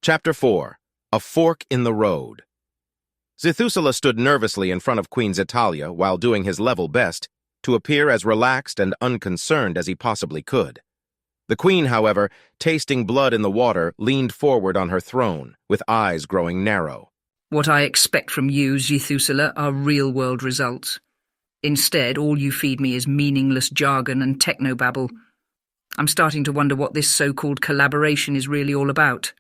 Chapter 4. A Fork in the Road. Zethusela stood nervously in front of Queen Zetalia while doing his level best to appear as relaxed and unconcerned as he possibly could. The queen, however, tasting blood in the water, leaned forward on her throne, with eyes growing narrow. What I expect from you, Zethusela, are real-world results. Instead, all you feed me is meaningless jargon and technobabble. I'm starting to wonder what this so-called collaboration is really all about.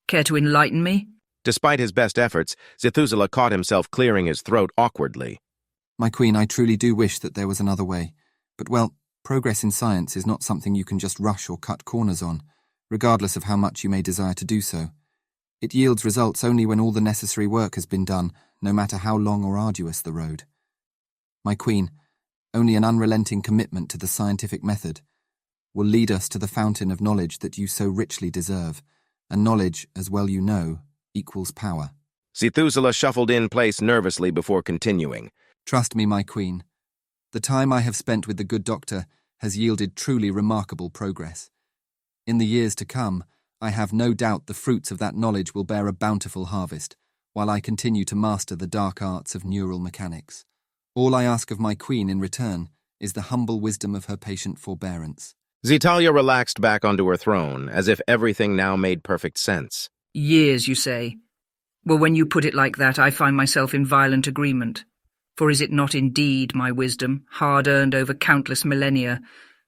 Care to enlighten me? Despite his best efforts, Zethusela caught himself clearing his throat awkwardly. My queen, I truly do wish that there was another way. But, well, progress in science is not something you can just rush or cut corners on, regardless of how much you may desire to do so. It yields results only when all the necessary work has been done, no matter how long or arduous the road. My queen, only an unrelenting commitment to the scientific method will lead us to the fountain of knowledge that you so richly deserve, and knowledge, as well you know, equals power. Zethusela shuffled in place nervously before continuing. Trust me, my queen. The time I have spent with the good doctor has yielded truly remarkable progress. In the years to come, I have no doubt the fruits of that knowledge will bear a bountiful harvest, while I continue to master the dark arts of neural mechanics. All I ask of my queen in return is the humble wisdom of her patient forbearance. Zetalia relaxed back onto her throne, as if everything now made perfect sense. Years, you say? Well, when you put it like that, I find myself in violent agreement. For is it not indeed my wisdom, hard-earned over countless millennia,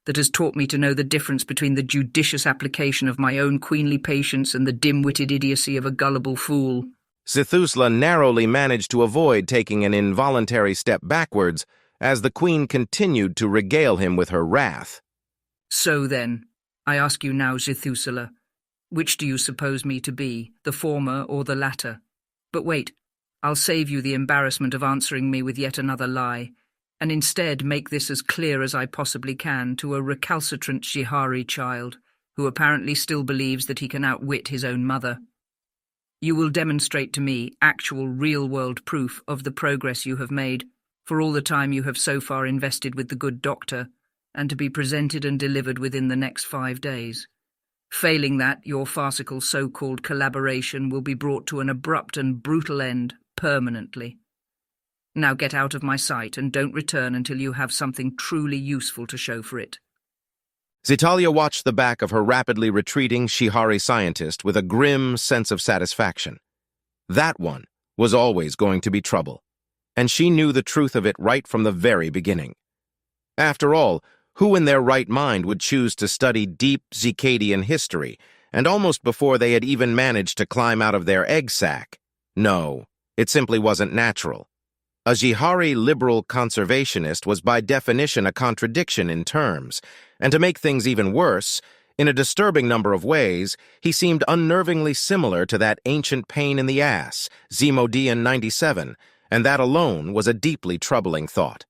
that has taught me to know the difference between the judicious application of my own queenly patience and the dim-witted idiocy of a gullible fool? Zethusela narrowly managed to avoid taking an involuntary step backwards as the queen continued to regale him with her wrath. So then, I ask you now, Zethusela, which do you suppose me to be, the former or the latter? But wait, I'll save you the embarrassment of answering me with yet another lie, and instead make this as clear as I possibly can to a recalcitrant Jihari child, who apparently still believes that he can outwit his own mother. You will demonstrate to me actual real-world proof of the progress you have made, for all the time you have so far invested with the good doctor, and to be presented and delivered within the next 5 days. Failing that, your farcical so-called collaboration will be brought to an abrupt and brutal end permanently. Now get out of my sight and don't return until you have something truly useful to show for it. Zetalia watched the back of her rapidly retreating Jihari scientist with a grim sense of satisfaction. That one was always going to be trouble, and she knew the truth of it right from the very beginning. After all, who in their right mind would choose to study deep Zcadian history, and almost before they had even managed to climb out of their egg sac? No, it simply wasn't natural. A Jihari liberal conservationist was by definition a contradiction in terms, and to make things even worse, in a disturbing number of ways, he seemed unnervingly similar to that ancient pain in the ass, Zmodian 97, and that alone was a deeply troubling thought.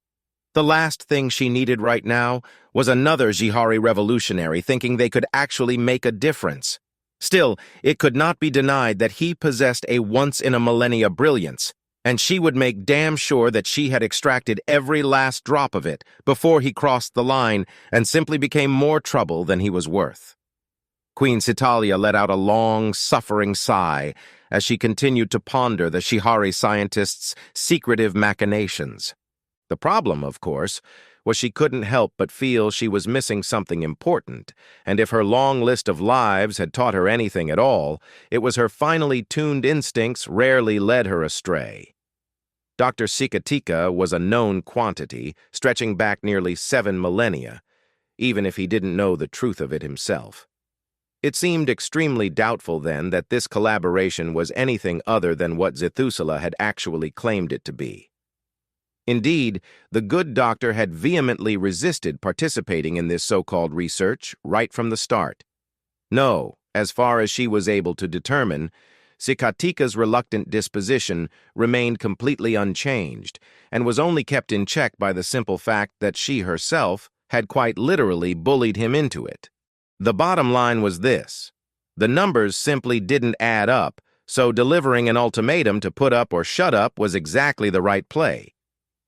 The last thing she needed right now was another Jihari revolutionary thinking they could actually make a difference. Still, it could not be denied that he possessed a once-in-a-millennia brilliance, and she would make damn sure that she had extracted every last drop of it before he crossed the line and simply became more trouble than he was worth. Queen Zetalia let out a long, suffering sigh as she continued to ponder the Jihari scientist's secretive machinations. The problem, of course, was she couldn't help but feel she was missing something important, and if her long list of lives had taught her anything at all, it was her finely tuned instincts rarely led her astray. Dr. Sikatika was a known quantity, stretching back nearly 7 millennia, even if he didn't know the truth of it himself. It seemed extremely doubtful then that this collaboration was anything other than what Zethusela had actually claimed it to be. Indeed, the good doctor had vehemently resisted participating in this so-called research right from the start. No, as far as she was able to determine, Sikatika's reluctant disposition remained completely unchanged and was only kept in check by the simple fact that she herself had quite literally bullied him into it. The bottom line was this: the numbers simply didn't add up, so delivering an ultimatum to put up or shut up was exactly the right play.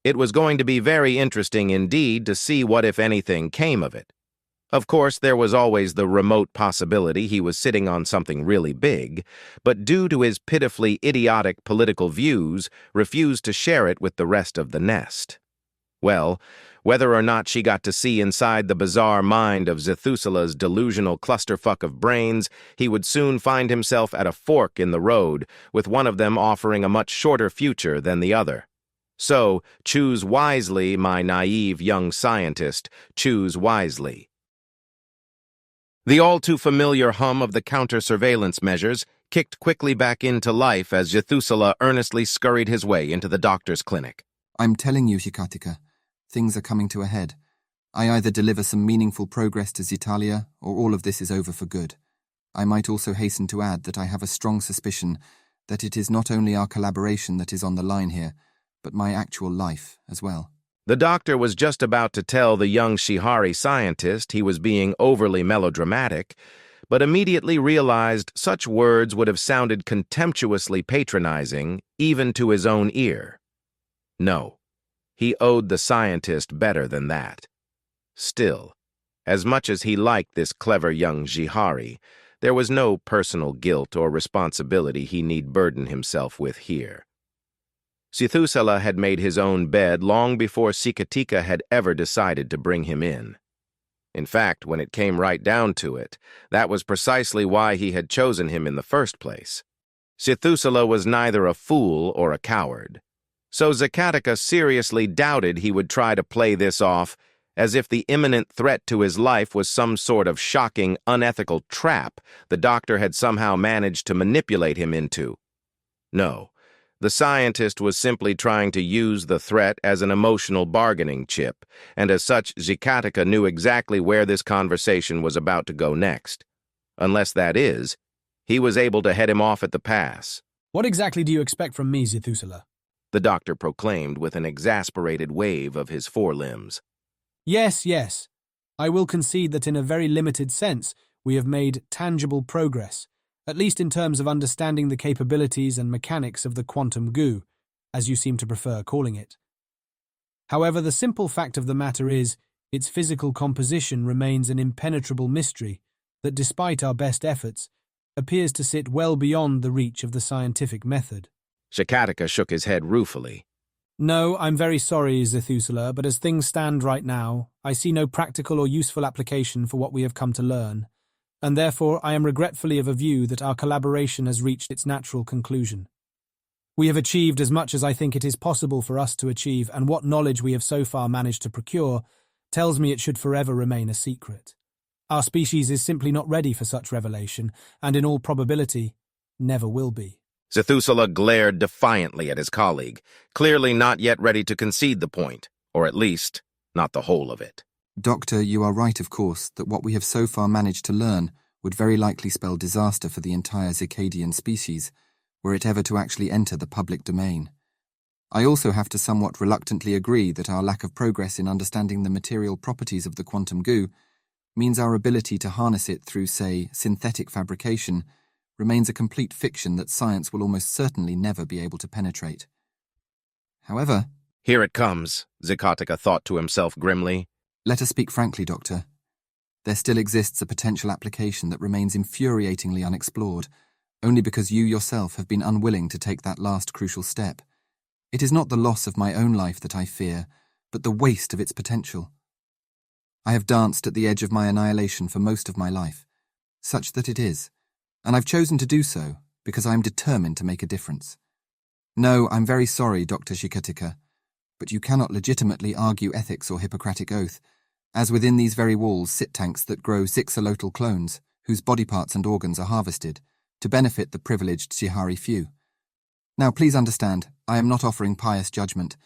It was going to be very interesting indeed to see what, if anything, came of it. Of course, there was always the remote possibility he was sitting on something really big, but due to his pitifully idiotic political views, refused to share it with the rest of the nest. Well, whether or not she got to see inside the bizarre mind of Zethusela's delusional clusterfuck of brains, he would soon find himself at a fork in the road, with one of them offering a much shorter future than the other. So, choose wisely, my naive young scientist, choose wisely. The all-too-familiar hum of the counter-surveillance measures kicked quickly back into life as Zethusela earnestly scurried his way into the doctor's clinic. I'm telling you, Shikatika, things are coming to a head. I either deliver some meaningful progress to Zetalia, or all of this is over for good. I might also hasten to add that I have a strong suspicion that it is not only our collaboration that is on the line here, but my actual life as well. The doctor was just about to tell the young Shihari scientist he was being overly melodramatic, but immediately realized such words would have sounded contemptuously patronizing, even to his own ear. No, he owed the scientist better than that. Still, as much as he liked this clever young Shihari, there was no personal guilt or responsibility he need burden himself with here. Zethusela had made his own bed long before Shikatika had ever decided to bring him in. In fact, when it came right down to it, that was precisely why he had chosen him in the first place. Zethusela was neither a fool or a coward, so Zakatika seriously doubted he would try to play this off as if the imminent threat to his life was some sort of shocking, unethical trap the doctor had somehow managed to manipulate him into. No. The scientist was simply trying to use the threat as an emotional bargaining chip, and as such, Zakatika knew exactly where this conversation was about to go next. Unless that is, he was able to head him off at the pass. What exactly do you expect from me, Zethusela? The doctor proclaimed with an exasperated wave of his forelimbs. Yes. I will concede that in a very limited sense, we have made tangible progress, at least in terms of understanding the capabilities and mechanics of the quantum goo, as you seem to prefer calling it. However, the simple fact of the matter is, its physical composition remains an impenetrable mystery that, despite our best efforts, appears to sit well beyond the reach of the scientific method. Zakatika shook his head ruefully. No, I'm very sorry, Zethusela, but as things stand right now, I see no practical or useful application for what we have come to learn, and therefore I am regretfully of a view that our collaboration has reached its natural conclusion. We have achieved as much as I think it is possible for us to achieve, and what knowledge we have so far managed to procure tells me it should forever remain a secret. Our species is simply not ready for such revelation, and in all probability, never will be. Zethusela glared defiantly at his colleague, clearly not yet ready to concede the point, or at least, not the whole of it. Doctor, you are right, of course, that what we have so far managed to learn would very likely spell disaster for the entire Zircadian species, were it ever to actually enter the public domain. I also have to somewhat reluctantly agree that our lack of progress in understanding the material properties of the quantum goo means our ability to harness it through, say, synthetic fabrication remains a complete fiction that science will almost certainly never be able to penetrate. However... Here it comes, Zakatika thought to himself grimly. Let us speak frankly, Doctor. There still exists a potential application that remains infuriatingly unexplored, only because you yourself have been unwilling to take that last crucial step. It is not the loss of my own life that I fear, but the waste of its potential. I have danced at the edge of my annihilation for most of my life, such that it is, and I've chosen to do so because I am determined to make a difference. No, I'm very sorry, Dr. Shikatika, but you cannot legitimately argue ethics or Hippocratic oath, as within these very walls sit tanks that grow zixolotl clones, whose body parts and organs are harvested, to benefit the privileged Shihari few. Now please understand, I am not offering pious judgment,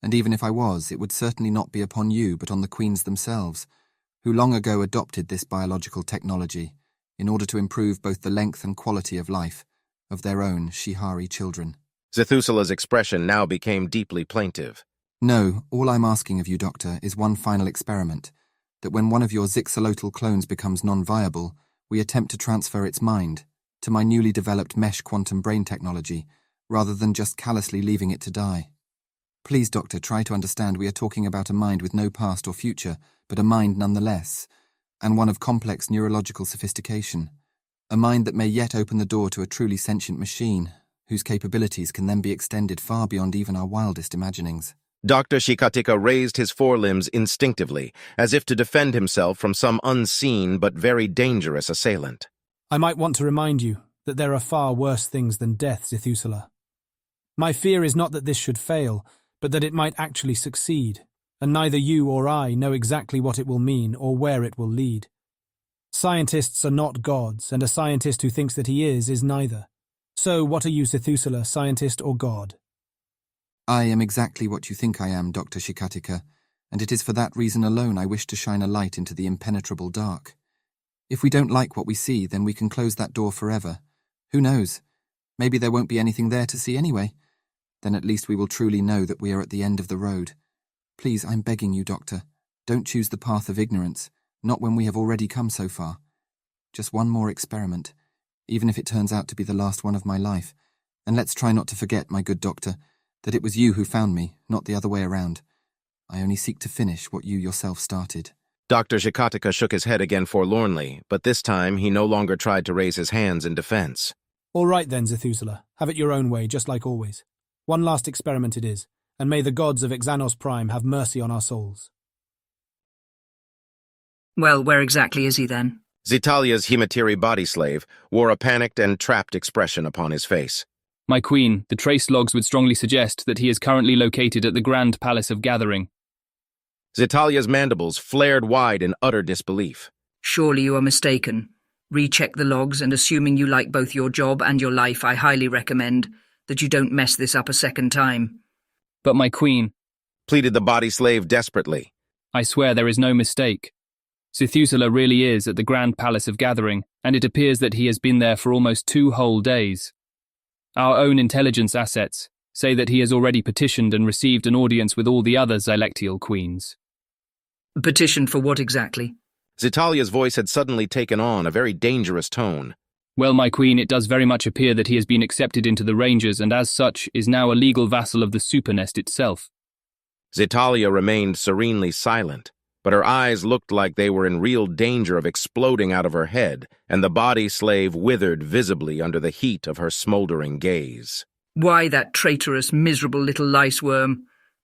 and even if I was, it would certainly not be upon you but on the queens themselves, who long ago adopted this biological technology in order to improve both the length and quality of life of their own Shihari children. Zethusela's expression now became deeply plaintive. No, all I'm asking of you, Doctor, is one final experiment, that when one of your zixolotl clones becomes non-viable, we attempt to transfer its mind to my newly developed mesh quantum brain technology, rather than just callously leaving it to die. Please, Doctor, try to understand we are talking about a mind with no past or future, but a mind nonetheless, and one of complex neurological sophistication. A mind that may yet open the door to a truly sentient machine, whose capabilities can then be extended far beyond even our wildest imaginings. Dr. Shikatika raised his forelimbs instinctively, as if to defend himself from some unseen but very dangerous assailant. I might want to remind you that there are far worse things than death, Zithusula. My fear is not that this should fail, but that it might actually succeed, and neither you or I know exactly what it will mean or where it will lead. Scientists are not gods, and a scientist who thinks that he is neither. So what are you, Zithusula, scientist or god? I am exactly what you think I am, Dr. Shikatika, and it is for that reason alone I wish to shine a light into the impenetrable dark. If we don't like what we see, then we can close that door forever. Who knows? Maybe there won't be anything there to see anyway. Then at least we will truly know that we are at the end of the road. Please, I'm begging you, Doctor, don't choose the path of ignorance, not when we have already come so far. Just one more experiment, even if it turns out to be the last one of my life. And let's try not to forget, my good doctor, that it was you who found me, not the other way around. I only seek to finish what you yourself started. Dr. Shikatika shook his head again forlornly, but this time he no longer tried to raise his hands in defense. All right then, Zithusula, have it your own way, just like always. One last experiment it is, and may the gods of Xanos Prime have mercy on our souls. Well, where exactly is he then? Zitalia's Hematiri body slave wore a panicked and trapped expression upon his face. My queen, the trace logs would strongly suggest that he is currently located at the Grand Palace of Gathering. Zitalia's mandibles flared wide in utter disbelief. Surely you are mistaken. Recheck the logs, and assuming you like both your job and your life, I highly recommend that you don't mess this up a second time. But my queen, Pleaded the body slave desperately. I swear there is no mistake. Zithusula really is at the Grand Palace of Gathering, and it appears that he has been there for almost 2 whole days. Our own intelligence assets say that he has already petitioned and received an audience with all the other Xylectial queens. Petition for what exactly? Zitalia's voice had suddenly taken on a very dangerous tone. Well, my queen, it does very much appear that he has been accepted into the Rangers and as such is now a legal vassal of the Supernest itself. Zitalia remained serenely silent, but her eyes looked like they were in real danger of exploding out of her head, and the body slave withered visibly under the heat of her smoldering gaze. Why, that traitorous, miserable little lice worm.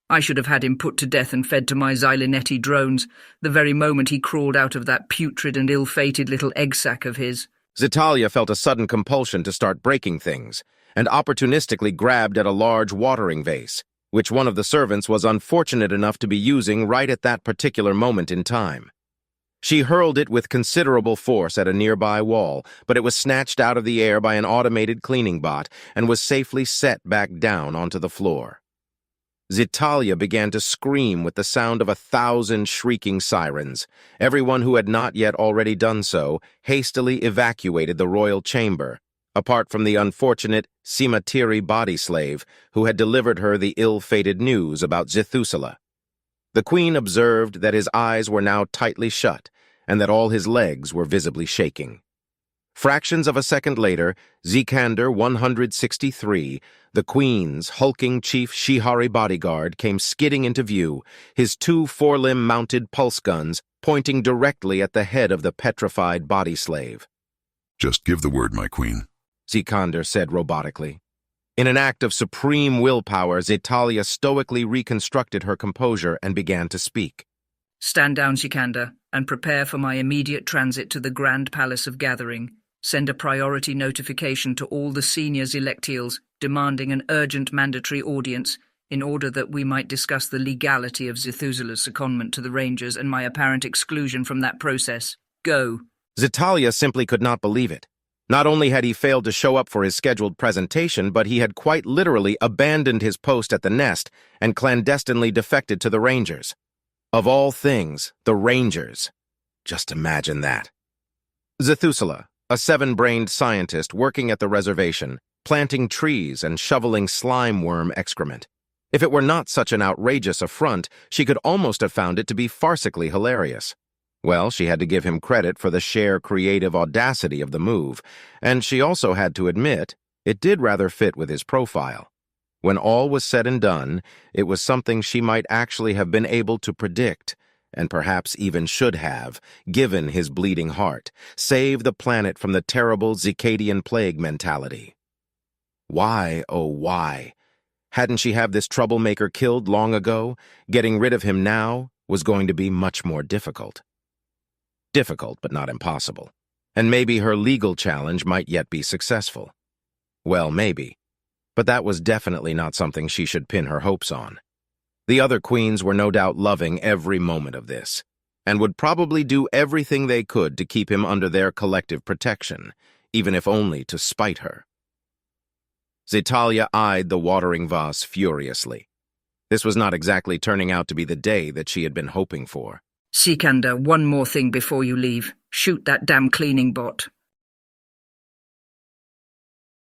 I should have had him put to death and fed to my Xylinetti drones the very moment he crawled out of that putrid and ill-fated little egg sack of his. Zitalia felt a sudden compulsion to start breaking things, and opportunistically grabbed at a large watering vase, which one of the servants was unfortunate enough to be using right at that particular moment in time. She hurled it with considerable force at a nearby wall, but it was snatched out of the air by an automated cleaning bot and was safely set back down onto the floor. Zitalia began to scream with the sound of 1,000 shrieking sirens. Everyone who had not yet already done so hastily evacuated the royal chamber, apart from the unfortunate Simatiri body slave who had delivered her the ill-fated news about Zithusula. The queen observed that his eyes were now tightly shut and that all his legs were visibly shaking. Fractions of a second later, Zikander 163, the queen's hulking chief Shihari bodyguard, came skidding into view, his 2 forelimb-mounted pulse guns pointing directly at the head of the petrified body slave. Just give the word, my queen, Zikander said robotically. In an act of supreme willpower, Zitalia stoically reconstructed her composure and began to speak. Stand down, Zikander, and prepare for my immediate transit to the Grand Palace of Gathering. Send a priority notification to all the senior Xylectials demanding an urgent mandatory audience in order that we might discuss the legality of Zithusula's secondment to the Rangers and my apparent exclusion from that process. Go. Zitalia simply could not believe it. Not only had he failed to show up for his scheduled presentation, but he had quite literally abandoned his post at the nest and clandestinely defected to the Rangers. Of all things, the Rangers. Just imagine that. Zithusula, a 7-brained scientist working at the reservation, planting trees and shoveling slime worm excrement. If it were not such an outrageous affront, she could almost have found it to be farcically hilarious. Well, she had to give him credit for the sheer creative audacity of the move, and she also had to admit it did rather fit with his profile. When all was said and done, it was something she might actually have been able to predict, and perhaps even should have, given his bleeding heart, save the planet from the terrible Zircadian plague mentality. Why, oh why? Hadn't she have this troublemaker killed long ago? Getting rid of him now was going to be much more difficult. Difficult, but not impossible. And maybe her legal challenge might yet be successful. Well, maybe. But that was definitely not something she should pin her hopes on. The other queens were no doubt loving every moment of this, and would probably do everything they could to keep him under their collective protection, even if only to spite her. Zitalia eyed the watering vase furiously. This was not exactly turning out to be the day that she had been hoping for. Sikander, one more thing before you leave. Shoot that damn cleaning bot.